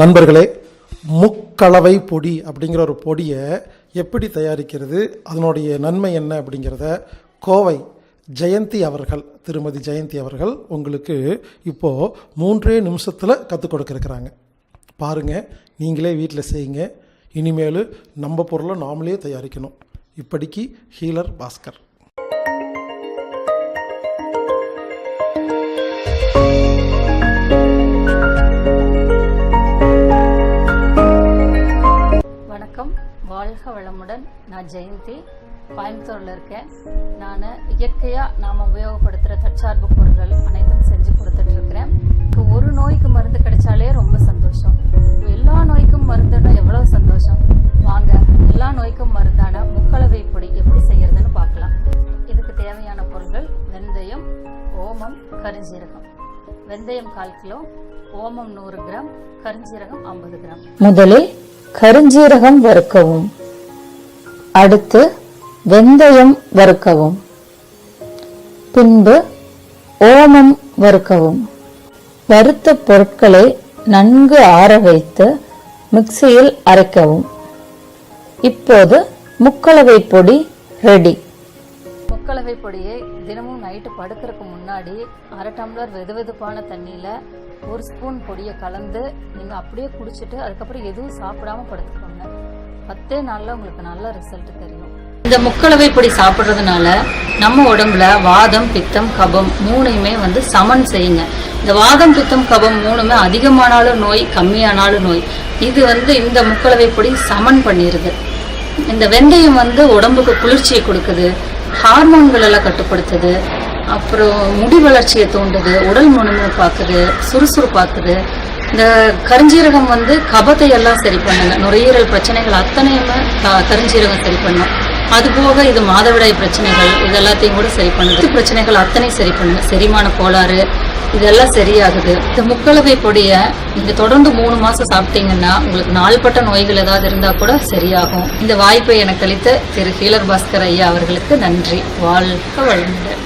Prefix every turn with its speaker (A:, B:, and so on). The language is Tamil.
A: நண்பர்களே, முக்களவை பொடி அப்படிங்கிற ஒரு பொடியை எப்படி தயாரிக்கிறது, அதனுடைய நன்மை என்ன அப்படிங்கிறத கோவை ஜெயந்தி அவர்கள், திருமதி ஜெயந்தி அவர்கள் உங்களுக்கு இப்போது 3 நிமிஷத்தில் கற்றுக் கொடுக்க இருக்கிறாங்க. பாருங்கள், நீங்களே வீட்டில் செய்யுங்க. இனிமேல் நம்ம பொருளை நாமளே தயாரிக்கணும். இப்படிக்கு ஹீலர் பாஸ்கர்.
B: வாழ்க வளமுடன். நான் ஜெயந்தி, கோயம்புத்தூரில் இருக்கேன். நான் இயற்கையாக நாம் உபயோகப்படுத்துகிற தற்சார்பு பொருட்கள் அனைத்தும் செஞ்சு கொடுத்துட்ருக்கிறேன். ஒரு நோய்க்கு மருந்து கிடைச்சாலே ரொம்ப சந்தோஷம். எல்லா நோய்க்கும் மருந்துன்னா எவ்வளோ சந்தோஷம். வாங்க, எல்லா நோய்க்கும் மருந்தான முக்களவை பொடி எப்படி செய்யறதுன்னு பார்க்கலாம். இதுக்கு தேவையான பொருட்கள்: வெந்தயம், ஓமம், கருஞ்சீரகம். வெந்தயம் 1/4 கிலோ, ஓமம் 100 கிராம், கருஞ்சீரகம் 50 கிராம்.
C: முதலில் கருஞ்சீரகம் வறுக்கவும். அடுத்து வெந்தயம் வறுக்கவும். பின்பு ஓமம் வறுக்கவும். வறுத்த பொருட்களை நன்கு ஆற வைத்து மிக்சியில் அரைக்கவும். இப்போது முக்களவை பொடி ரெடி.
B: முக்களவை பொடியை தினமும் நைட்டு படுக்கிறதுக்கு முன்னாடி 1/2 டம்ளர் வெதுவெதுப்பான தண்ணியில் 1 ஸ்பூன் பொடியை கலந்து நீங்கள் அப்படியே குடிச்சிட்டு அதுக்கப்புறம் எதுவும் சாப்பிடாம படுத்துக்கோங்க. 10 நாளில் உங்களுக்கு நல்ல ரிசல்ட் தெரியும். இந்த முக்களவை பொடி சாப்பிட்றதுனால நம்ம உடம்புல வாதம், பித்தம், கபம் 3யுமே சமன் செய்யுங்க. இந்த வாதம், பித்தம், கபம் 3மே அதிகமானாலும் நோய், கம்மியானாலும் நோய். இது இந்த முக்களவை பொடி சமன் பண்ணிடுது. இந்த வெந்தயம் உடம்புக்கு குளிர்ச்சியை கொடுக்குது, ஹார்மோன்கள் எல்லாம் கட்டுப்படுத்துது, அப்புறம் முடி வளர்ச்சியை தூண்டுது, உடல் முணுமுணுப்பாக்குது, சுறுசுறுப்பாக்குது. இந்த கருஞ்சீரகம் கபத்தை எல்லாம் சரி பண்ணுங்க. நுரையீரல் பிரச்சனைகள் அத்தனையுமே கருஞ்சீரகம் சரி பண்ணும். அதுபோக இது மாதவிடாய் பிரச்சனைகள் இது எல்லாத்தையும் கூட சரி பண்ணுது. பிரச்சனைகள் அத்தனை சரி பண்ணுங்க. செரிமான கோளாறு இதெல்லாம் சரியாகுது. இந்த முக்களவை பொடியை நீங்க தொடர்ந்து 3 மாசம் சாப்பிட்டீங்கன்னா உங்களுக்கு நாள்பட்ட நோய்கள் ஏதாவது இருந்தா கூட சரியாகும். இந்த வாய்ப்பை எனக்கு அளித்த திரு ஹீலர் பாஸ்கர் ஐயா அவர்களுக்கு நன்றி. வாழ்க வளமுடன்.